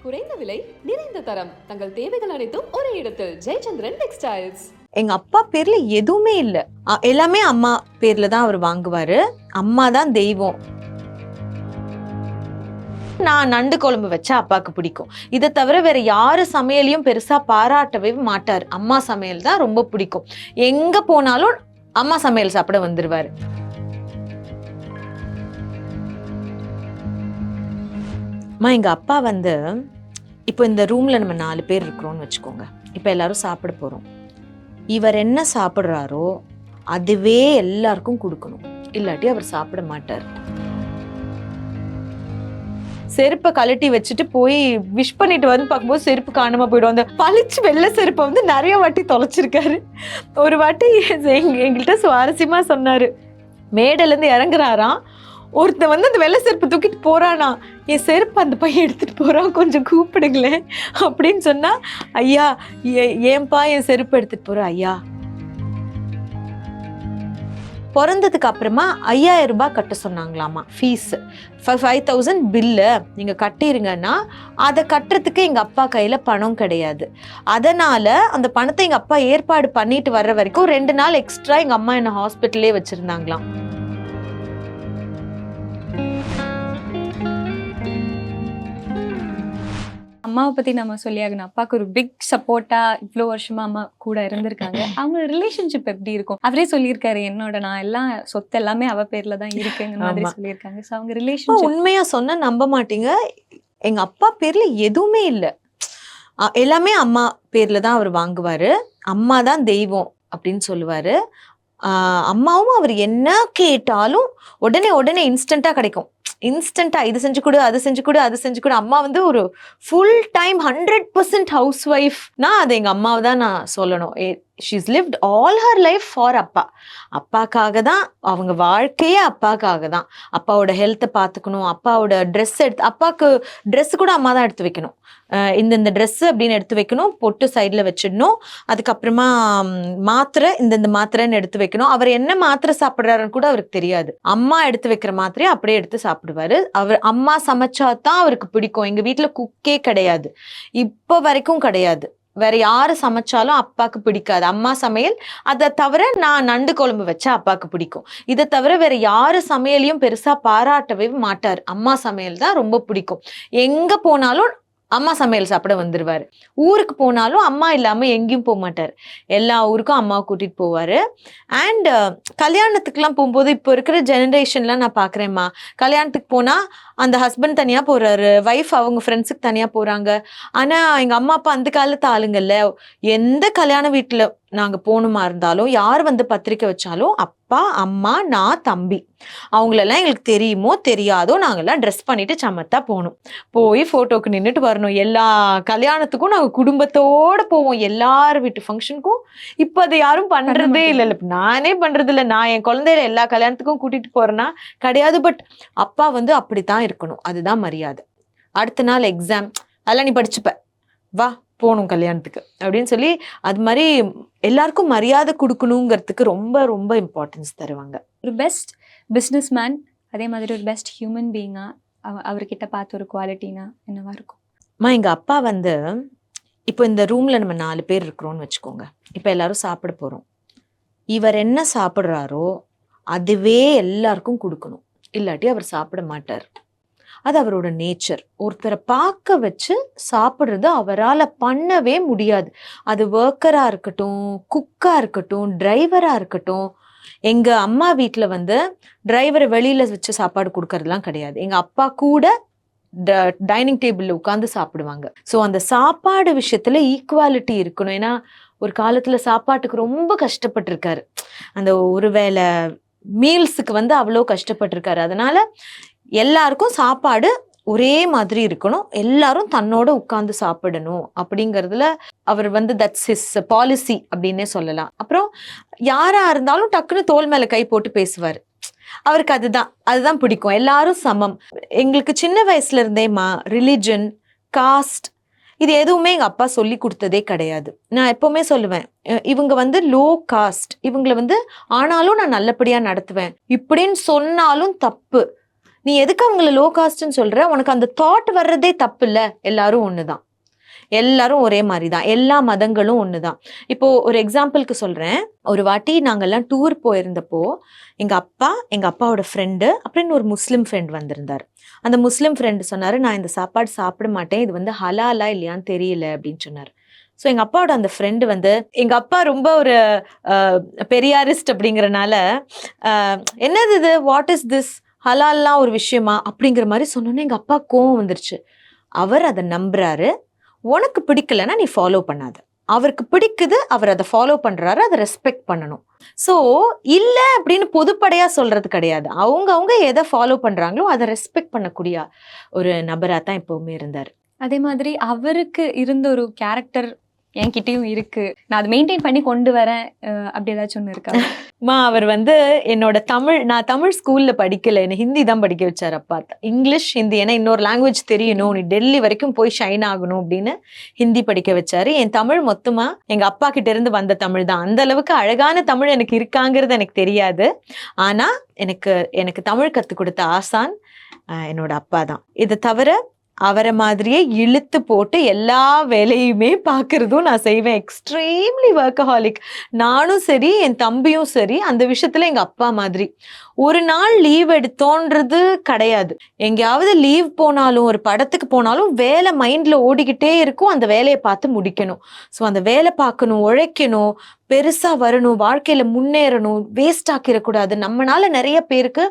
குறைந்த விலை நிறைந்த தரம் தங்கள் தேவைகள் அனைத்தும் ஒரே இடத்தில் ஜெயச்சந்திரன் டெக்ஸ்டைல்ஸ். எங்க அப்பா பேர்ல எதுவுமே இல்ல, எல்லாமே அம்மா பேர்ல தான் அவர் வாங்குவாரு. அம்மா தான் தெய்வம். நான் நண்டு குழம்பு வச்சா அப்பாவுக்கு பிடிக்கும். இதை தவிர வேற யாரு சமையலையும் பெருசா பாராட்டவே மாட்டார். அம்மா சமையல் தான் ரொம்ப பிடிக்கும். எங்க போனாலும் அம்மா சமையல் சாப்பிட வந்துருவாரு. எங்க அப்பா வந்து இப்போ இந்த ரூம்ல நம்ம 4 பேர் இருக்கிறோம்னு வச்சுக்கோங்க. இப்போ எல்லாரும் சாப்பிட போறோம். இவர் என்ன சாப்பிட்றாரோ அதுவே எல்லாருக்கும் கொடுக்கணும், இல்லாட்டி அவர் சாப்பிட மாட்டார். செருப்பை கழட்டி வச்சுட்டு போய் விஷ் பண்ணிட்டு வந்து பார்க்கும்போது செருப்பு காணாம போயிடும். அந்த பளிச்சு வெள்ளை செருப்பை வந்து நிறைய வாட்டி தொலைச்சிருக்காரு. ஒரு வாட்டி எங்கள்கிட்ட சுவாரஸ்யமா சொன்னாரு, மேடையில இருந்து இறங்குறாராம், ஒருத்தன் வந்து அந்த வெள்ளை செருப்பு தூக்கிட்டு போறானா, என் செருப்பு அந்த பையன் எடுத்துட்டு போறான், கொஞ்சம் கூப்பிடுங்களேன் அப்படின்னு சொன்னா, ஐயா ஏன்பா என் செருப்பு எடுத்துட்டு போற ஐயா. பிறந்ததுக்கு அப்புறமா 5000 ரூபாய் கட்ட சொன்னாங்களாமா ஃபீஸ். 5000 பில்லு நீங்க கட்டிருங்கன்னா அதை கட்டுறதுக்கு எங்க அப்பா கையில பணம் கிடையாது. அதனால அந்த பணத்தை எங்க அப்பா ஏற்பாடு பண்ணிட்டு வர்ற வரைக்கும் 2 நாள் எக்ஸ்ட்ரா எங்க அம்மா என்ன ஹாஸ்பிட்டல்லே வச்சிருந்தாங்களாம். அம்மாவை பத்தி நம்ம சொல்லியாகணும். அப்பாவுக்கு ஒரு பிக் சப்போர்ட்டா இவ்வளோ வருஷமா அம்மா கூட இருந்திருக்காங்க. அவங்க ரிலேஷன்ஷிப் எப்படி இருக்கும்? அவரே சொல்லியிருக்காரு, என்னோட நான் எல்லாம் சொத்து எல்லாமே அவ பேர்ல தான் இருக்குங்கிற மாதிரி சொல்லியிருக்காங்க. ஸோ அவங்க ரிலேஷன்ஷிப் உண்மையா சொன்னா நம்ப மாட்டீங்க, எங்க அப்பா பேர்ல எதுவுமே இல்லை, எல்லாமே அம்மா பேர்ல தான் அவர் வாங்குவாரு. அம்மா தான் தெய்வம் அப்படின்னு சொல்லுவாரு. அம்மாவும் அவர் என்ன கேட்டாலும் உடனே இன்ஸ்டண்டா கிடைக்கும். இன்ஸ்டண்டா இது செஞ்சு கொடு, அது செஞ்சு கொடு, அது செஞ்சு கொடு. அம்மா வந்து ஒரு ஃபுல் டைம் 100% ஹவுஸ் ஒய்ஃப்னா அது எங்க அம்மாவை தான் நான் சொல்லணும். She's lived all her life for அப்பா. அப்பாக்காக தான் அவங்க வாழ்க்கையே, அப்பாக்காக தான். அப்பாவோட ஹெல்த்தை பார்த்துக்கணும், அப்பாவோட ட்ரெஸ் அப்பாவுக்கு ட்ரெஸ் கூட அம்மா தான் எடுத்து வைக்கணும். இந்த ட்ரெஸ் அப்படின்னு எடுத்து வைக்கணும், பொட்டு சைடில் வச்சிடணும். அதுக்கப்புறமா மாத்திரை இந்த மாத்திரைன்னு எடுத்து வைக்கணும். அவர் என்ன மாத்திரை சாப்பிட்றாருன்னு கூட அவருக்கு தெரியாது. அம்மா எடுத்து வைக்கிற மாத்திரையை அப்படியே எடுத்து சாப்பிடுவாரு. அவர் அம்மா சமைச்சா தான் அவருக்கு பிடிக்கும். எங்க வீட்டுல குக்கே கிடையாது, இப்போ வரைக்கும் கிடையாது. வேற யாரு சமைச்சாலும் அப்பாவுக்கு பிடிக்காது. அம்மா சமையல் அதை தவிர நான் நண்டு குழம்பு வச்சா அப்பாவுக்கு பிடிக்கும். இதை தவிர வேற யாரு சமையலையும் பெருசா பாராட்டவே மாட்டார். அம்மா சமையல் தான் ரொம்ப பிடிக்கும். எங்க போனாலும் அம்மா சமையல் சாப்பிட வந்துருவாரு. ஊருக்கு போனாலும் அம்மா இல்லாம எங்கேயும் போக மாட்டார். எல்லா ஊருக்கும் அம்மாவை கூட்டிட்டு போவாரு. அண்ட் கல்யாணத்துக்குலாம் போகும்போது இப்போ இருக்கிற ஜெனரேஷன்லாம் நான் பாக்குறேம்மா, கல்யாணத்துக்கு போனா அந்த ஹஸ்பண்ட் தனியா போறாரு, ஒய்ஃப் அவங்க ஃப்ரெண்ட்ஸுக்கு தனியா போறாங்க. ஆனா எங்க அம்மா அப்பா அந்த காலத்து ஆளுங்கல்ல, எந்த கல்யாண வீட்டுல நாங்க போகணுமா இருந்தாலும், யார் வந்து பத்திரிக்கை வச்சாலும் அப்பா அம்மா நான் தம்பி அவங்களெல்லாம் எங்களுக்கு தெரியுமோ தெரியாதோ நாங்கெல்லாம் ட்ரெஸ் பண்ணிட்டு சமத்தா போகணும். போய் போட்டோக்கு நின்றுட்டு வரணும். எல்லா கல்யாணத்துக்கும் நாங்கள் குடும்பத்தோட போவோம், எல்லார் வீட்டு ஃபங்க்ஷனுக்கும். இப்போ அதை யாரும் பண்றதே இல்லை. நானே பண்றது இல்லை. நான் என் குழந்தையில எல்லா கல்யாணத்துக்கும் கூட்டிட்டு போறேன்னா கிடையாது. பட் அப்பா வந்து அப்படித்தான் இருக்கணும், அதுதான் மரியாதை. அடுத்த நாள் எக்ஸாம், அதெல்லாம் நீ படிச்சுப்ப, வா போகணும் கல்யாணத்துக்கு அப்படின்னு சொல்லி அது மாதிரி எல்லாருக்கும் மரியாதை கொடுக்கணுங்கிறதுக்கு ரொம்ப ரொம்ப இம்பார்ட்டன்ஸ் தருவாங்க. ஒரு பெஸ்ட் பிஸ்னஸ் மேன், அதே மாதிரி ஒரு பெஸ்ட் ஹியூமன் பீயிங்கா அவர்கிட்ட பார்த்த ஒரு குவாலிட்டினா என்னவா இருக்கும்? எங்க அப்பா வந்து இப்போ இந்த ரூம்ல நம்ம 4 பேர் இருக்கிறோம்னு வச்சுக்கோங்க. இப்போ எல்லாரும் சாப்பிட போறோம். இவர் என்ன சாப்பிட்றாரோ அதுவே எல்லாருக்கும் கொடுக்கணும், இல்லாட்டி அவர் சாப்பிட மாட்டார். அது அவரோட நேச்சர். ஒருத்தரை பார்க்க வச்சு சாப்பிட்றது அவரால் பண்ணவே முடியாது. அது ஒர்க்கரா இருக்கட்டும், குக்கா இருக்கட்டும், டிரைவரா இருக்கட்டும். எங்க அம்மா வீட்டுல வந்து டிரைவரை வெளியில வச்சு சாப்பாடு கொடுக்கறதுலாம் கிடையாது. எங்க அப்பா கூட டைனிங் டேபிள்ல உட்காந்து சாப்பிடுவாங்க. ஸோ அந்த சாப்பாடு விஷயத்துல ஈக்குவாலிட்டி இருக்கணும். ஏன்னா ஒரு காலத்துல சாப்பாட்டுக்கு ரொம்ப கஷ்டப்பட்டிருக்காரு. அந்த ஒருவேளை மீல்ஸுக்கு வந்து அவ்வளோ கஷ்டப்பட்டிருக்காரு. அதனால எல்லாருக்கும் சாப்பாடு ஒரே மாதிரி இருக்கணும், எல்லாரும் தன்னோட உட்கார்ந்து சாப்பிடணும் அப்படிங்கிறதுல அவர் வந்து தட்ஸ் ஹிஸ் பாலிசி அப்படின்னே சொல்லலாம். அப்புறம் யாரா இருந்தாலும் டக்குன்னு தோல் மேல கை போட்டு பேசுவார். அவருக்கு அதுதான் பிடிக்கும். எல்லாரும் சமம். எங்களுக்கு சின்ன வயசுல இருந்தேமா ரிலிஜன், காஸ்ட் இது எதுவுமே எங்க அப்பா சொல்லி கொடுத்ததே கிடையாது. நான் எப்பவுமே சொல்லுவேன், இவங்க வந்து லோ காஸ்ட், இவங்களை வந்து ஆனாலும் நான் நல்லபடியா நடத்துவேன் இப்படின்னு சொன்னாலும் தப்பு. நீ எதுக்கு அவங்கள லோ காஸ்ட்னு சொல்ற? உனக்கு அந்த தாட் வர்றதே தப்பு இல்ல. எல்லாரும் ஒண்ணுதான், எல்லாரும் ஒரே மாதிரி தான், எல்லா மதங்களும் ஒண்ணுதான். இப்போ ஒரு எக்ஸாம்பிளுக்கு சொல்றேன். ஒரு வாட்டி நாங்கெல்லாம் டூர் போயிருந்தப்போ எங்க அப்பாவோட ஃப்ரெண்டு அப்படின்னு ஒரு முஸ்லிம் ஃப்ரெண்ட் வந்திருந்தார். அந்த முஸ்லிம் ஃப்ரெண்டு சொன்னாரு, நான் இந்த சாப்பாடு சாப்பிட மாட்டேன், இது வந்து ஹலாலா இல்லையான்னு தெரியல அப்படின்னு சொன்னார். ஸோ எங்க அப்பாவோட அந்த ஃப்ரெண்டு வந்து, எங்க அப்பா ரொம்ப ஒரு பெரியாரிஸ்ட் அப்படிங்கறனால, என்னது இது, வாட் இஸ் திஸ், ஹலால்லாம் ஒரு விஷயமா அப்படிங்கிற மாதிரி சொன்னோன்னே எங்க அப்பா கோவம் வந்துருச்சு. அவர் அதை நம்புறாரு. உனக்கு பிடிக்கலன்னா நீ ஃபாலோ பண்ணாத, அவருக்கு பிடிக்குது, அவர் அதை ஃபாலோ பண்றாரு, அதை ரெஸ்பெக்ட் பண்ணணும். ஸோ இல்ல அப்படின்னு பொதுப்படையா சொல்றது கிடையாது. அவங்க எதை ஃபாலோ பண்றாங்களோ அதை ரெஸ்பெக்ட் பண்ணக்கூடிய ஒரு நபரா தான் எப்பவுமே இருந்தார். அதே மாதிரி அவருக்கு இருந்த ஒரு கேரக்டர் என்கிட்டயும் இருக்கு, நான் அதை மெயின்டைன் பண்ணி கொண்டு வரேன். அப்படி ஏதாச்சும் ஒன்று இருக்கா? அவர் வந்து என்னோட நான் தமிழ் ஸ்கூல்ல படிக்கல, என்ன ஹிந்தி தான் படிக்க வச்சார் அப்பா. இங்கிலீஷ் ஹிந்தி, ஏன்னா இன்னொரு லாங்குவேஜ் தெரியணும், நீ டெல்லி வரைக்கும் போய் ஷைன் ஆகணும் அப்படின்னு ஹிந்தி படிக்க வச்சாரு. என் தமிழ் மொத்தமா எங்க அப்பா கிட்ட இருந்து வந்த தமிழ் தான். அந்த அளவுக்கு அழகான தமிழ் எனக்கு இருக்காங்கிறது எனக்கு தெரியாது. ஆனா எனக்கு தமிழ் கற்றுக் கொடுத்த ஆசான் என்னோட அப்பா தான். இதை தவிர அவரை மாதிரியே இழுத்து போட்டு எல்லா வேலையுமே பார்க்கறதும் நான் செய்வேன். Extremely workaholic. நானும் சரி, என் தம்பியும் சரி, அந்த விஷயத்துல எங்க அப்பா மாதிரி. ஒரு நாள் லீவ் எடுத்தோன்றது கிடையாது. எங்கேயாவது லீவ் போனாலும், ஒரு படத்துக்கு போனாலும் வேலை மைண்ட்ல ஓடிக்கிட்டே இருக்கும், அந்த வேலையை பார்த்து முடிக்கணும். ஸோ அந்த வேலை பார்க்கணும், உழைக்கணும், பெருசா வரணும், வாழ்க்கையில முன்னேறணும், வேஸ்ட் ஆக்கிடக்கூடாது, நம்மளால நிறைய பேருக்கு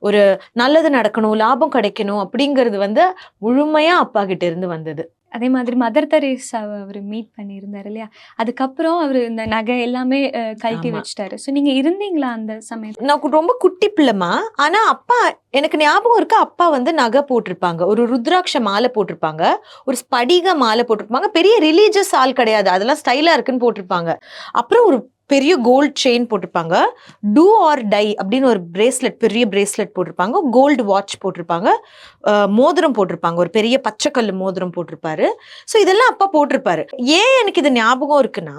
ஒரு நல்லது நடக்கணும், லாபம் கிடைக்கணும் அப்படிங்கிறது வந்து முழுமையா அப்பா கிட்ட இருந்து வந்தது. அதே மாதிரி மதர் தெரேசாவை அவர் மீட் பண்ணியிருந்தாரு இல்லையா, அதுக்கப்புறம் அவர் இந்த நகை எல்லாமே கழட்டி வச்சுட்டாரு. ஸோ நீங்க இருந்தீங்களா அந்த சமயத்துல? நான் ரொம்ப குட்டி பிள்ளைமா, ஆனா அப்பா எனக்கு ஞாபகம் இருக்கு, அப்பா வந்து நகை போட்டிருப்பாங்க, ஒரு ருத்ராட்ச மாலை போட்டிருப்பாங்க, ஒரு ஸ்படிக மாலை போட்டிருப்பாங்க. பெரிய ரிலீஜியஸ் ஆள் கிடையாது, அதெல்லாம் ஸ்டைலா இருக்குன்னு போட்டிருப்பாங்க. அப்புறம் ஒரு பெரிய கோல்ட் செயின் போட்டிருப்பாங்க, டூ ஆர் டை அப்படின்னு ஒரு பிரேஸ்லெட், பெரிய பிரேஸ்லெட் போட்டிருப்பாங்க, கோல்டு வாட்ச் போட்டிருப்பாங்க, மோதிரம் போட்டிருப்பாங்க, ஒரு பெரிய பச்சைக்கல் மோதிரம் போட்டிருப்பாரு. ஸோ இதெல்லாம் அப்பா போட்டிருப்பாரு. ஏன் எனக்கு இது ஞாபகம் இருக்குன்னா,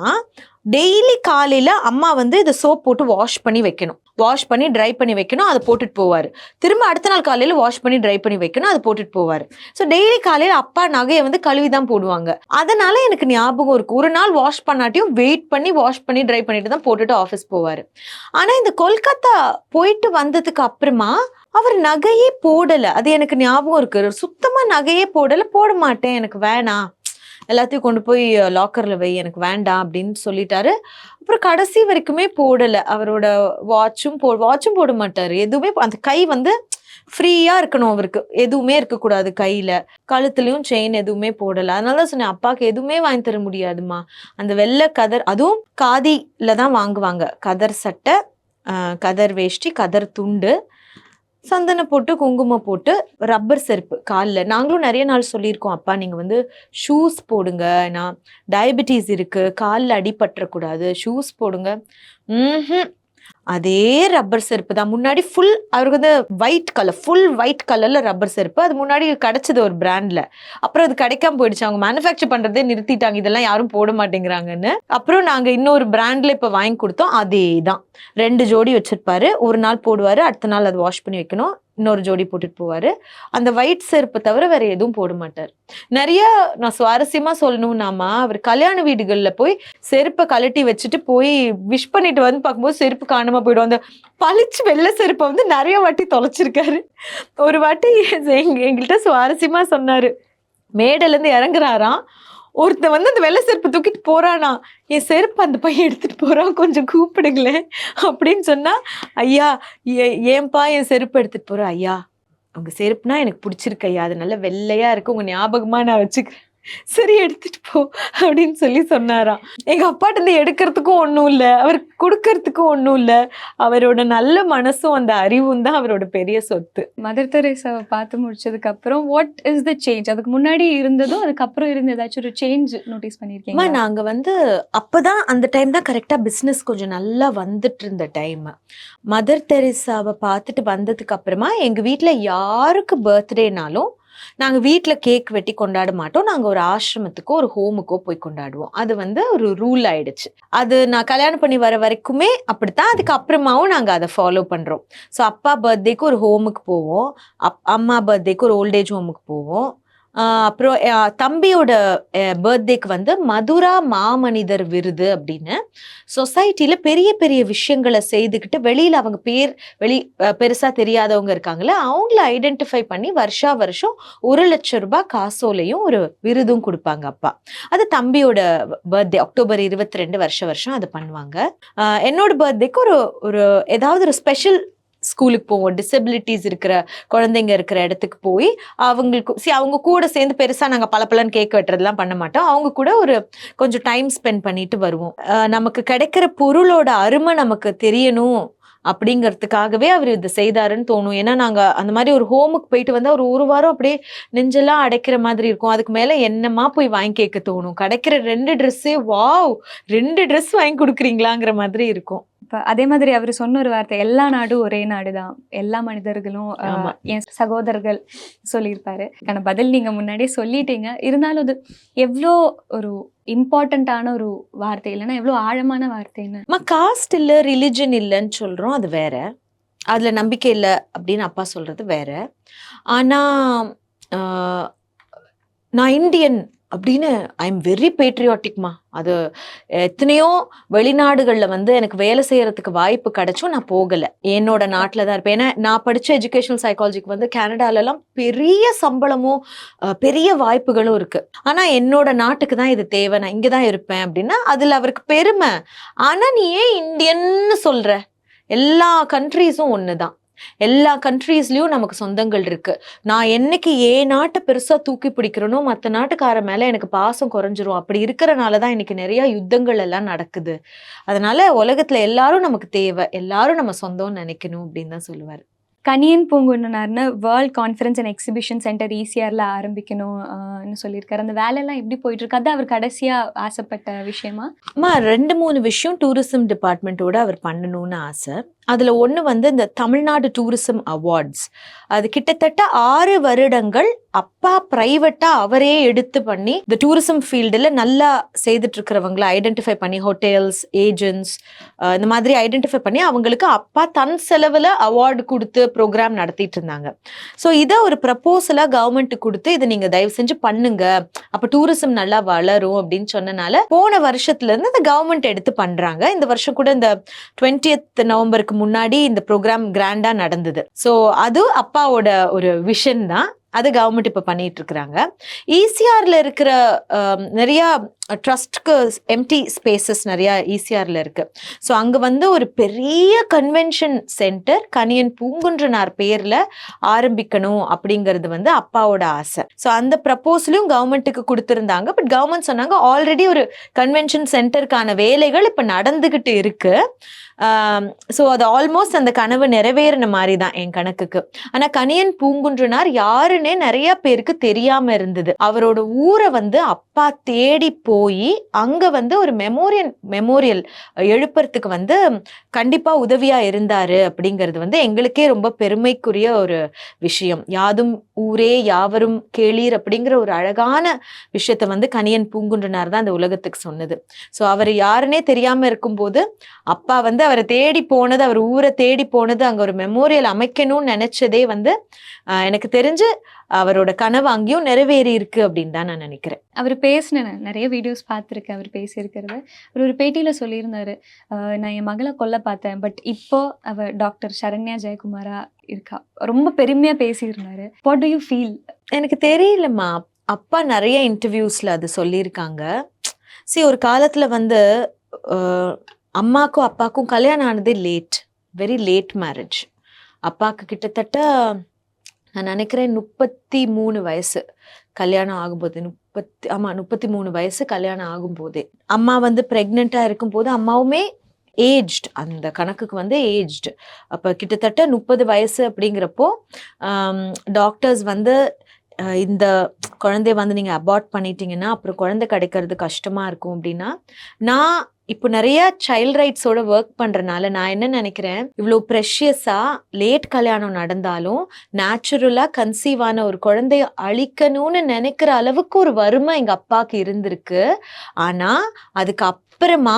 டெய்லி காலையில அம்மா வந்து இதை சோப் போட்டு வாஷ் பண்ணி வைக்கணும், வாஷ் பண்ணி ட்ரை பண்ணி வைக்கணும், அதை போட்டுட்டு போவாரு. திரும்ப அடுத்த நாள் காலையில வாஷ் பண்ணி ட்ரை பண்ணி வைக்கணும், அதை போட்டுட்டு போவாரு. ஸோ டெய்லி காலையில அப்பா நகையை வந்து கழுவி தான் போடுவாங்க. அதனால எனக்கு ஞாபகம் இருக்கு, ஒரு நாள் வாஷ் பண்ணாட்டியும் வெயிட் பண்ணி வாஷ் பண்ணி ட்ரை பண்ணிட்டு தான் போட்டுட்டு ஆஃபீஸ் போவாரு. ஆனா இந்த கொல்கத்தா போயிட்டு வந்ததுக்கு அப்புறமா அவர் நகையே போடல. அது எனக்கு ஞாபகம் இருக்கு, சுத்தமா நகையே போடல. போட மாட்டேன், எனக்கு வேணாம், எல்லாத்தையும் கொண்டு போய் லாக்கர்ல வை, எனக்கு வேண்டாம் அப்படின்னு சொல்லிட்டாரு. அப்புறம் கடைசி வரைக்குமே போடல. அவரோட வாட்சும் போட மாட்டாரு, எதுவுமே. அந்த கை வந்து ஃப்ரீயா இருக்கணும், அவருக்கு எதுவுமே இருக்கக்கூடாது கையில, கழுத்துலயும் செயின் எதுவுமே போடல. அதனால சொன்னேன், அப்பாவுக்கு எதுவுமே வாங்கி தர முடியாதுமா. அந்த வெள்ளை கதர், அதுவும் காதில தான் வாங்குவாங்க, கதர் சட்டை, கதர் வேஷ்டி, கதர் துண்டு, சந்தனம் போட்டு, குங்குமம் போட்டு, ரப்பர் செருப்பு காலில். நாங்களும் நிறைய நாள் சொல்லியிருக்கோம், அப்பா நீங்கள் வந்து ஷூஸ் போடுங்க, ஏன்னா டயபெட்டிஸ் இருக்கு, காலில் அடிபற்றக்கூடாது, ஷூஸ் போடுங்க. அதே ரப்பர் செருப்பு தான் முன்னாடி. அவருக்கு வந்து ஃபுல் ஒயிட் கலர்ல ரப்பர் செருப்பு. அது முன்னாடி கிடைச்சது ஒரு பிராண்ட்ல, அப்புறம் அது கிடைக்காம போயிடுச்சு, அவங்க மேனுஃபேக்சர் பண்றதே நிறுத்திட்டாங்க, இதெல்லாம் யாரும் போட மாட்டேங்கிறாங்கன்னு. அப்புறம் நாங்க இன்னொரு பிராண்ட்ல இப்ப வாங்கி கொடுத்தோம், அதே தான். 2 ஜோடி வச்சிருப்பாரு, ஒரு நாள் போடுவாரு, அடுத்த நாள் அதை வாஷ் பண்ணி வைக்கணும், இன்னொரு ஜோடி போட்டுட்டு போவாரு. அந்த ஒயிட் செருப்பு தவிர வேற எதுவும் போட மாட்டார். நிறைய நான் சுவாரஸ்யமா சொல்லணும்னாமா, அவர் கல்யாண வீடுகள்ல போய் செருப்பை கழட்டி வச்சுட்டு போய் விஷ் பண்ணிட்டு வந்து பார்க்கும்போது செருப்பு காணாம போயிடும். அந்த பளிச்சு வெள்ளை செருப்பை வந்து நிறைய வாட்டி தொலைச்சிருக்காரு. ஒரு வாட்டி எங்கள்கிட்ட சுவாரஸ்யமா சொன்னாரு, மேடையில இருந்து இறங்குறாராம், ஒருத்தன் வந்து அந்த வெள்ளை செருப்பு தூக்கிட்டு போறானா, என் செருப்பு அந்த பையன் எடுத்துட்டு போறான், கொஞ்சம் கூப்பிடுங்களேன் அப்படின்னு சொன்னா, ஐயா ஏன்பா என் செருப்பு எடுத்துட்டு போற? ஐயா உங்க செருப்புனா எனக்கு பிடிச்சிருக்கு ஐயா, அது நல்ல வெள்ளையா இருக்கு, உங்க ஞாபகமா நான் வச்சுக்கிறேன், சரி எடுத்துட்டு போ அப்படின்னு சொல்லி சொன்னாராம். எங்க அப்பாட்ட இருந்து எடுக்கிறதுக்கும் ஒன்றும் இல்லை, அவருக்கு கொடுக்கறதுக்கும் ஒன்றும் இல்லை, அவரோட நல்ல மனசும் அந்த அறிவும் தான் அவரோட பெரிய சொத்து. மதர் தெரேசாவை பார்த்து முடிச்சதுக்கு அப்புறம் வாட் இஸ் த சேஞ்ச்? அதுக்கு முன்னாடி இருந்ததும் அதுக்கப்புறம் இருந்த ஏதாச்சும் ஒரு சேஞ்ச் நோட்டீஸ் பண்ணிருக்கீங்க? நாங்க வந்து அப்பதான் அந்த டைம் தான் கரெக்டா பிசினஸ் கொஞ்சம் நல்லா வந்துட்டு இருந்த டைம். மதர் தெரேசாவை பார்த்துட்டு வந்ததுக்கு அப்புறமா எங்க வீட்டுல யாருக்கு பர்த்டேனாலும் நாங்கள் வீட்டில் கேக் வெட்டி கொண்டாட மாட்டோம், நாங்கள் ஒரு ஆசிரமத்துக்கோ ஒரு ஹோமுக்கோ போய் கொண்டாடுவோம். அது வந்து ஒரு ரூல் ஆயிடுச்சு. அது நான் கல்யாணம் பண்ணி வர வரைக்குமே அப்படித்தான். அதுக்கப்புறமாவும் நாங்கள் அதை ஃபாலோ பண்ணுறோம். ஸோ அப்பா பர்த்டேக்கு ஒரு ஹோமுக்கு போவோம், அம்மா பர்த்டேக்கு ஒரு ஓல்டேஜ் ஹோமுக்கு போவோம். அப்புறம் தம்பியோட பர்த்டேக்கு வந்து மதுரா மாமனிதர் விருது அப்படின்னு சொசைட்டில பெரிய பெரிய விஷயங்களை செய்துக்கிட்டு வெளியில அவங்க பெருசா தெரியாதவங்க இருக்காங்களே, அவங்கள ஐடென்டிஃபை பண்ணி வருஷம் 1,00,000 ரூபாய் காசோலையும் ஒரு விருதும் கொடுப்பாங்க அப்பா. அது தம்பியோட பர்த்டே அக்டோபர் 22 வருஷம் அது பண்ணுவாங்க. என்னோட பர்த்டேக்கு ஒரு ஏதாவது ஒரு ஸ்பெஷல் ஸ்கூலுக்கு போவோம், டிசபிலிட்டிஸ் இருக்கிற குழந்தைங்க இருக்கிற இடத்துக்கு போய் அவங்களுக்கு அவங்க கூட சேர்ந்து பெருசா நாங்க பலன்னு கேக் வெட்டுறதுலாம் பண்ண மாட்டோம். அவங்க கூட ஒரு கொஞ்சம் டைம் ஸ்பெண்ட் பண்ணிட்டு வருவோம். நமக்கு கிடைக்கிற பொருளோட அருமை நமக்கு தெரியணும் அப்படிங்கிறதுக்காகவே அவர் இதை செய்தாருன்னு தோணும். ஏன்னா நாங்க அந்த மாதிரி ஒரு ஹோமுக்கு போயிட்டு வந்து ஒரு வாரம் அப்படியே நெஞ்செல்லாம் அடைக்கிற மாதிரி இருக்கும். அதுக்கு மேல என்னமா போய் வாங்கி கேட்க தோணும். கிடைக்கிற 2 ட்ரெஸ்ஸே வாவ் 2 ட்ரெஸ் வாங்கி கொடுக்குறீங்களாங்கிற மாதிரி இருக்கும். இப்ப அதே மாதிரி அவர் சொன்ன ஒரு வார்த்தை, எல்லா நாடும் ஒரே நாடுதான், எல்லா மனிதர்களும் என் சகோதரர்கள் சொல்லியிருப்பாரு. ஆனா பதில் நீங்க முன்னாடியே சொல்லிட்டீங்க. இருந்தாலும் அது எவ்வளோ ஒரு இம்பார்ட்டன்டான ஒரு வார்த்தை, இல்லைன்னா எவ்வளோ ஆழமான வார்த்தைன்னு. காஸ்ட் இல்ல ரிலிஜன் இல்லைன்னு சொல்றோம், அது வேற. அதுல நம்பிக்கை இல்லை அப்படின்னு அப்பா சொல்றது வேற. ஆனா நான் இந்தியன் அப்படின்னு ஐ எம் வெரி பேட்ரியாட்டிக்மா. அது எத்தனையோ வெளிநாடுகள்ல வந்து எனக்கு வேலை செய்யறதுக்கு வாய்ப்பு கிடைச்சும் நான் போகல, என்னோட நாட்டில தான் இருப்பேன். ஏன்னா நான் படிச்ச எஜுகேஷனல் சைக்காலஜிக்கு வந்து கனடால எல்லாம் பெரிய சம்பளமும் பெரிய வாய்ப்புகளும் இருக்கு. ஆனா என்னோட நாட்டுக்கு தான் இது தேவை, நான் இங்கதான் இருப்பேன் அப்படின்னா அதுல அவருக்கு பெருமை. ஆனா நீ ஏன் இந்தியன்னு சொல்ற? எல்லா கண்ட்ரீஸும் ஒண்ணுதான், எல்லா கண்ட்ரீஸ்லயும் நமக்கு சொந்தங்கள் இருக்கு. நான் என்னைக்கு ஏன் நாட்டை பெருசா தூக்கி பிடிக்கிறனோ மற்ற நாட்டுக்கார மேல எனக்கு பாசம் குறைஞ்சிரும். அப்படி இருக்கிறனாலதான் இன்னைக்கு நிறைய யுத்தங்கள் எல்லாம் நடக்குது. அதனால உலகத்துல எல்லாரும் நமக்கு தேவை, எல்லாரும் நம்ம சொந்தம்னு நினைக்கணும் அப்படின்னு தான் சொல்லுவாரு. கனியன் பூங்குன்றனார்னு world conference and exhibition centre ஈசிஆர்ல ஆரம்பிக்கணும்னு சொல்லியிருக்காரு. அந்த வேலையெல்லாம் எப்படி போயிட்டு இருக்கு? அது அவர் கடைசியா ஆசைப்பட்ட விஷயமா? 2-3 விஷயம் டூரிசம் டிபார்ட்மெண்ட்டோட அவர் பண்ணணும்னு ஆசை. அதுல ஒண்ணு வந்து இந்த தமிழ்நாடு டூரிசம் அவார்ட்ஸ். அது கிட்டத்தட்ட 6 வருடங்கள் அப்பா பிரைவேட்டா அவரே எடுத்து பண்ணி இந்த டூரிசம் ஃபீல்டுல நல்லா செய்துட்டு இருக்கிறவங்களை ஐடென்டிஃபை பண்ணி ஹோட்டல்ஸ், ஏஜென்ட்ஸ் இந்த மாதிரி ஐடென்டிஃபை பண்ணி அவங்களுக்கு அப்பா தன் செலவுல அவார்டு கொடுத்து ப்ரோக்ராம் நடத்திட்டு இருந்தாங்க. ஸோ இதை ஒரு ப்ரப்போசலா கவர்மெண்ட்டுக்கு கொடுத்து இதை நீங்க தயவு செஞ்சு பண்ணுங்க, அப்ப டூரிசம் நல்லா வளரும் அப்படின்னு சொன்னனால போன வருஷத்துல இருந்து இந்த கவர்மெண்ட் எடுத்து பண்றாங்க. இந்த வருஷம் கூட இந்த 20th நவம்பருக்கு முன்னாடி இந்த ப்ரோக்ராம் கிராண்டா நடந்தது. ஸோ அது அப்பாவோட ஒரு விஷன் தான், அது கவர்மெண்ட் இப்ப பண்ணிட்டு இருக்கிறாங்க. ஈசிஆர்ல இருக்கிற நிறைய ட்ரஸ்ட்க்கு எம்டி ஸ்பேசஸ் நிறைய ஈசிஆர்ல இருக்கு. ஸோ அங்க வந்து ஒரு பெரிய கன்வென்ஷன் சென்டர் கனியன் பூங்குன்றனார் பேர்ல ஆரம்பிக்கணும் அப்படிங்கிறது வந்து அப்பாவோட ஆசை. ஸோ அந்த ப்ரப்போசலையும் கவர்மெண்ட்டுக்கு கொடுத்திருந்தாங்க. பட் கவர்மெண்ட் சொன்னாங்க ஆல்ரெடி ஒரு கன்வென்ஷன் சென்டருக்கான வேலைகள் இப்ப நடந்துகிட்டு இருக்கு. ஸோ அது ஆல்மோஸ்ட் அந்த கனவு நிறைவேறின மாதிரி தான் என் கணக்குக்கு. ஆனா கனியன் பூங்குன்றனார் யாருன்னே நிறைய பேருக்கு தெரியாம இருந்தது. அவரோட ஊரை வந்து அப்பா தேடி போய் அங்க வந்து ஒரு மெமோரியல் எழுப்புறதுக்கு வந்து கண்டிப்பா உதவியா இருந்தாரு அப்படிங்கிறது வந்து எங்களுக்கே ரொம்ப பெருமைக்குரிய ஒரு விஷயம். யாதும் ஊரே யாவரும் கேளீர் அப்படிங்கிற ஒரு அழகான விஷயத்த வந்து கனியன் பூங்குன்றனார் தான் அந்த உலகத்துக்கு சொன்னது. ஸோ அவர் யாருன்னே தெரியாம இருக்கும்போது அப்பா வந்து அவரை தேடி போனது, அவர் ஊரை தேடி போனது, அங்க ஒரு மெமோரியல் அமைக்கணும்னு நினைச்சதே வந்து எனக்கு தெரிஞ்சு அவரோட கனவு அங்கேயும் நிறைவேறி இருக்கு அப்படின்னு தான் நான் நினைக்கிறேன். அவர் பேசினேன், நிறைய வீடியோஸ் பார்த்துருக்கேன் அவர் பேசியிருக்கிறது. அவர் ஒரு பேட்டியில சொல்லியிருந்தாரு, நான் என் மகளை கொல்ல பார்த்தேன், பட் இப்போ அவ டாக்டர் சரண்யா ஜெயக்குமாரா இருக்கா. ரொம்ப பெருமையா பேசியிருந்தாரு. What do you feel? எனக்கு தெரியலம்மா, அப்பா நிறைய இன்டர்வியூஸ்ல அது சொல்லியிருக்காங்க. ஒரு காலத்துல வந்து அம்மாக்கும் அப்பாக்கும் கல்யாணம் ஆனதே லேட், வெரி லேட் மேரேஜ். அப்பாவுக்கு கிட்டத்தட்ட நான் நினைக்கிறேன் 33 வயசு கல்யாணம் ஆகும்போது, 33 வயசு கல்யாணம் ஆகும்போதே. அம்மா வந்து பிரெக்னெண்டா இருக்கும்போது அம்மாவுமே ஏஜ்ட், அந்த கணக்குக்கு வந்து ஏஜ்டு. அப்போ கிட்டத்தட்ட 30 வயசு அப்படிங்கிறப்போ டாக்டர்ஸ் வந்து இந்த குழந்தைய வந்து நீங்கள் அபார்ட் பண்ணிட்டீங்கன்னா அப்புறம் குழந்தை கிடைக்கிறது கஷ்டமாக இருக்கும் அப்படின்னா, நான் இப்போ நிறைய சைல்ட் ரைட்ஸோட ஒர்க் பண்றதுனால நான் என்ன நினைக்கிறேன், இவ்வளோ ப்ரெஷியஸா லேட் கல்யாணம் நடந்தாலும் நேச்சுரலா கன்சீவ் ஆன ஒரு குழந்தைய அழிக்கணும்னு நினைக்கிற அளவுக்கு ஒரு வறுமை எங்க அப்பாவுக்கு இருந்திருக்கு. ஆனா அதுக்கு அப்புறமா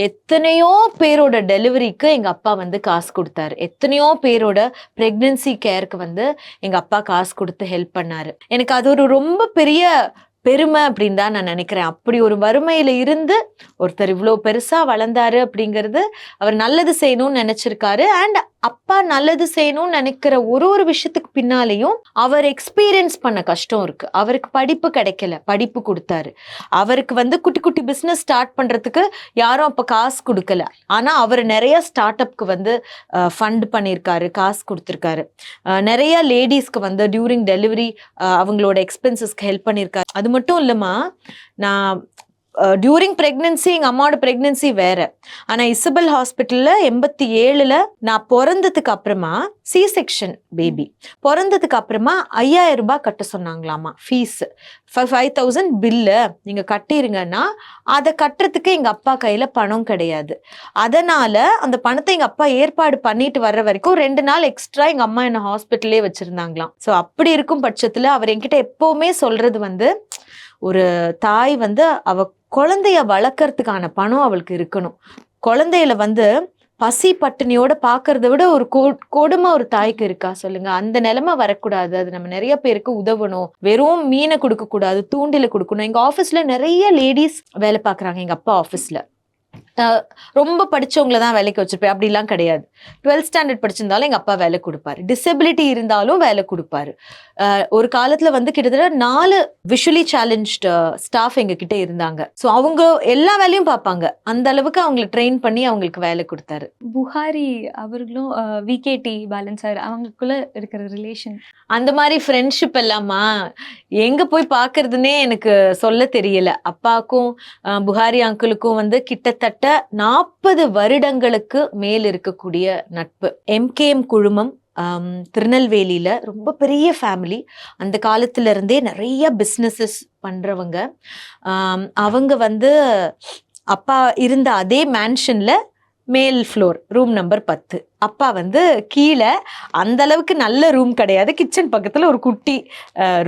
எத்தனையோ பேரோட டெலிவரிக்கு எங்க அப்பா வந்து காசு கொடுத்தாரு. எத்தனையோ பேரோட பிரெக்னன்சி கேருக்கு வந்து எங்க அப்பா காசு கொடுத்து ஹெல்ப் பண்ணாரு. எனக்கு அது ஒரு ரொம்ப பெரிய பெருமை அப்படின்னு தான் நான் நினைக்கிறேன். அப்படி ஒரு வறுமையில இருந்து ஒருத்தர் இவ்வளோ பெருசா வளர்ந்தாரு அப்படிங்கிறது அவர் நல்லது செய்யணும்னு நினைச்சிருக்காரு. அண்ட் அப்பா நல்லது செய்யணும்னு நினைக்கிற ஒரு விஷயத்துக்கு பின்னாலேயும் அவர் எக்ஸ்பீரியன்ஸ் பண்ண கஷ்டம் இருக்கு. அவருக்கு படிப்பு கிடைக்கல, படிப்பு கொடுத்தாரு. அவருக்கு வந்து குட்டி குட்டி பிஸ்னஸ் ஸ்டார்ட் பண்றதுக்கு யாரும் அப்ப காசு கொடுக்கல. ஆனா அவர் நிறைய ஸ்டார்ட் அப்க்கு வந்து ஃபண்ட் பண்ணியிருக்காரு, காசு கொடுத்துருக்காரு. நிறைய லேடிஸ்க்கு வந்து டியூரிங் டெலிவரி அவங்களோட எக்ஸ்பென்சஸ்க்கு ஹெல்ப் பண்ணியிருக்காரு. அது மட்டும் இல்லைம்மா, நான் டியூரிங் பிரெக்னன்சி எங்கள் அம்மாவோட பிரெக்னன்சி வேற. ஆனால் இசபெல் ஹாஸ்பிட்டலில் 87 நான் பிறந்ததுக்கு அப்புறமா சி செக்ஷன் பேபி பிறந்ததுக்கு அப்புறமா 5000 ரூபாய் கட்ட சொன்னாங்களாமா ஃபீஸ். 5000 பில்லு நீங்கள் கட்டிருங்கன்னா அதை கட்டுறதுக்கு எங்கள் அப்பா கையில் பணம் கிடையாது. அதனால் அந்த பணத்தை எங்கள் அப்பா ஏற்பாடு பண்ணிட்டு வர்ற வரைக்கும் 2 நாள் எக்ஸ்ட்ரா எங்கள் அம்மா என்னை ஹாஸ்பிட்டல்லே வச்சுருந்தாங்களாம். ஸோ அப்படி இருக்கும் பட்சத்தில் அவர் என்கிட்ட எப்போவுமே சொல்கிறது வந்து, ஒரு தாய் வந்து அவ குழந்தைய வளர்க்கறதுக்கான பணம் அவளுக்கு இருக்கணும். குழந்தையில வந்து பசி பட்டினியோட பாக்குறத விட ஒரு கொடுமை ஒரு தாய்க்கு இருக்கா சொல்லுங்க? அந்த நிலைமை வரக்கூடாது. அது நம்ம நிறைய பேருக்கு உதவணும். வெறும் மீனை கொடுக்க கூடாது, தூண்டில கொடுக்கணும். எங்க ஆபீஸ்ல நிறைய லேடிஸ் வேலை பாக்குறாங்க. எங்க அப்பா ஆபீஸ்ல ரொம்ப படிச்சவங்கள தான் வேலைக்கு வச்சிருப்பேன் அப்படிலாம் கிடையாது. 12th ஸ்டாண்டர்ட் படிச்சிருந்தாலும் எங்க அப்பா வேலை கொடுப்பாரு. டிசபிலிட்டி இருந்தாலும் வேலை கொடுப்பாரு. ஒரு காலத்துல வந்து கிட்டத்தட்ட 4 விஷுவலி சேலஞ்ச்டு ஸ்டாஃப் எங்க கிட்ட இருந்தாங்க. ஸோ அவங்க எல்லா வேலையும் பார்ப்பாங்க. அந்த அளவுக்கு அவங்களை ட்ரெயின் பண்ணி அவங்களுக்கு வேலை கொடுத்தாரு. புகாரி அவர்களும் விகேடி பேலன்ஸ் அவங்களுக்குள்ள இருக்கிற ரிலேஷன், அந்த மாதிரி ஃப்ரெண்ட்ஷிப் எல்லாமா எங்க போய் பாக்குறதுன்னே எனக்கு சொல்ல தெரியல. அப்பாவுக்கும் புகாரி அங்கிளுக்கும் வந்து கிட்டத்தட்ட 40 வருடங்களுக்கு மேல் இருக்கக்கூடிய நட்பு. MKM குழுமம் திருநெல்வேலியில ரொம்ப பெரிய ஃபேமிலி. அந்த காலத்துல இருந்தே நிறைய பிஸ்னஸஸ் பண்றவங்க. அவங்க வந்து அப்பா இருந்த அதே மேன்ஷன்ல மேல் ஃப்ளோர் ரூம் நம்பர் 10. அப்பா வந்து கீழே அந்த அளவுக்கு நல்ல ரூம் கிடையாது, கிச்சன் பக்கத்துல ஒரு குட்டி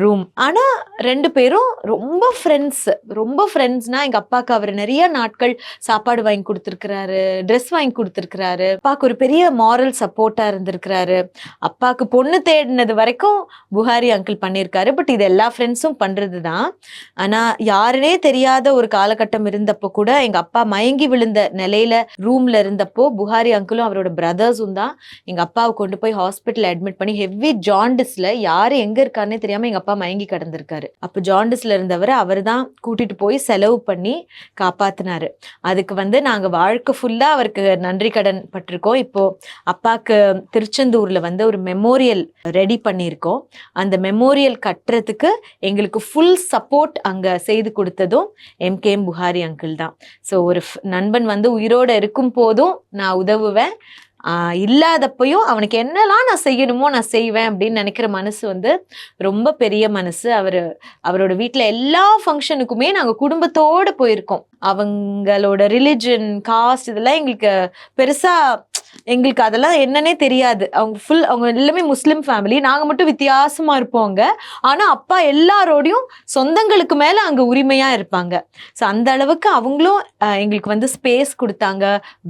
ரூம். ஆனா 2 பேரும் ரொம்ப ஃப்ரெண்ட்ஸ்னா எங்க அப்பாவுக்கு அவர் நிறைய நாட்கள் சாப்பாடு வாங்கி கொடுத்துருக்கிறாரு, ட்ரெஸ் வாங்கி கொடுத்துருக்கிறாரு. அப்பாவுக்கு ஒரு பெரிய மாரல் சப்போர்ட்டா இருந்திருக்கிறாரு. அப்பாவுக்கு பொண்ணு தேடினது வரைக்கும் புகாரி அங்கிள் பண்ணியிருக்காரு. பட் இது எல்லா ஃப்ரெண்ட்ஸும் பண்றது தான். ஆனா யாருனே தெரியாத ஒரு காலகட்டம் இருந்தப்போ கூட எங்க அப்பா மயங்கி விழுந்த நிலையில ரூம்ல இருந்தப்போ புகாரி அங்கிளும் அவரோட பிரதர்ஸ் தான் எங்க அப்பாவை கொண்டு போய் ஹாஸ்பிட்டல் அட்மிட் பண்ணி ஹெவி ஜாண்டிஸ்ல யாரு எங்க இருக்காருன்னே தெரியாம எங்க அப்பா மயங்கி கிடந்திருக்காரு. அப்ப ஜாண்டிஸ்ல இருந்தவர் அவர் தான் கூட்டிட்டு போய் செலவு பண்ணி காப்பாத்தினாரு. அதுக்கு வந்து நாங்க வாழ்க்கை ஃபுல்லா அவருக்கு நன்றி கடன் பட்டிருக்கோம். இப்போ அப்பாக்கு திருச்செந்தூர்ல வந்து ஒரு மெமோரியல் ரெடி பண்ணியிருக்கோம். அந்த மெமோரியல் கட்டுறதுக்கு எங்களுக்கு ஃபுல் சப்போர்ட் அங்க செய்து கொடுத்ததும் MKM புகாரி அங்கிள் தான். ஸோ ஒரு நண்பன் வந்து உயிரோட இருக்கும் போதும் நான் உதவுவேன், இல்லாதப்பையும் அவனுக்கு என்னெல்லாம் நான் செய்யணுமோ நான் செய்வேன் அப்படின்னு நினைக்கிற மனசு வந்து ரொம்ப பெரிய மனசு. அவரோட வீட்டுல எல்லா ஃபங்க்ஷனுக்குமே நாங்க குடும்பத்தோட போயிருக்கோம். அவங்களோட ரிலிஜன், காஸ்ட் இதெல்லாம் எங்களுக்கு பெருசா எங்களுக்கு அதெல்லாம் என்னன்னே தெரியாது. அவங்க எல்லாமே முஸ்லிம் ஃபேமிலி, நாங்க மட்டும் வித்தியாசமா இருப்போங்க. ஆனா அப்பா எல்லாரோடையும் சொந்தங்களுக்கு மேல அங்க உரிமையா இருப்பாங்க. ஸோ அந்த அளவுக்கு அவங்களும் எங்களுக்கு வந்து ஸ்பேஸ் கொடுத்தாங்க,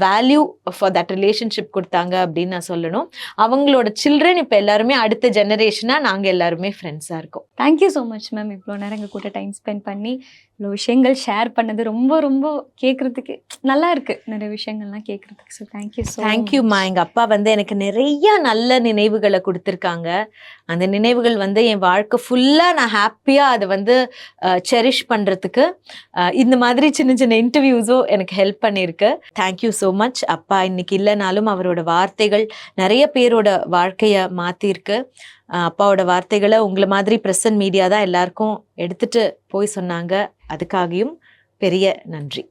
வேல்யூ ஃபார் தட் ரிலேஷன்ஷிப் கொடுத்தாங்க அப்படின்னு நான் சொல்லணும். அவங்களோட சில்ட்ரன் இப்ப எல்லாருமே அடுத்த ஜெனரேஷனா நாங்க எல்லாருமே ஃப்ரெண்ட்ஸா இருக்கோம். Thank you so much ma'am. இவ்வளோ நேரம் எங்க கூட டைம் ஸ்பெண்ட் பண்ணி இவ்வளோ விஷயங்கள் ஷேர் பண்ணது ரொம்ப ரொம்ப கேட்கறதுக்கு நல்லா இருக்கு. நிறைய விஷயங்கள்லாம் கேட்கறதுக்கு. ஸோ தேங்க்யூம்மா. எங்க அப்பா வந்து எனக்கு நிறைய நல்ல நினைவுகளை கொடுத்துருக்காங்க. அந்த நினைவுகள் வந்து என் வாழ்க்கை ஃபுல்லா நான் ஹாப்பியா அதை வந்து செரிஷ் பண்றதுக்கு இந்த மாதிரி சின்ன சின்ன இன்டர்வியூஸும் எனக்கு ஹெல்ப் பண்ணியிருக்கு. Thank you so much. அப்பா இன்னைக்கு இல்லைனாலும் அவரோட வார்த்தைகள் நிறைய பேரோட வாழ்க்கைய மாத்திருக்கு. அப்பாவோட வார்த்தைகளை உங்களை மாதிரி பிரசன்ட் மீடியா தான் எல்லாருக்கும் எடுத்துட்டு போய் சொன்னாங்க. அதுக்காகவும் பெரிய நன்றி.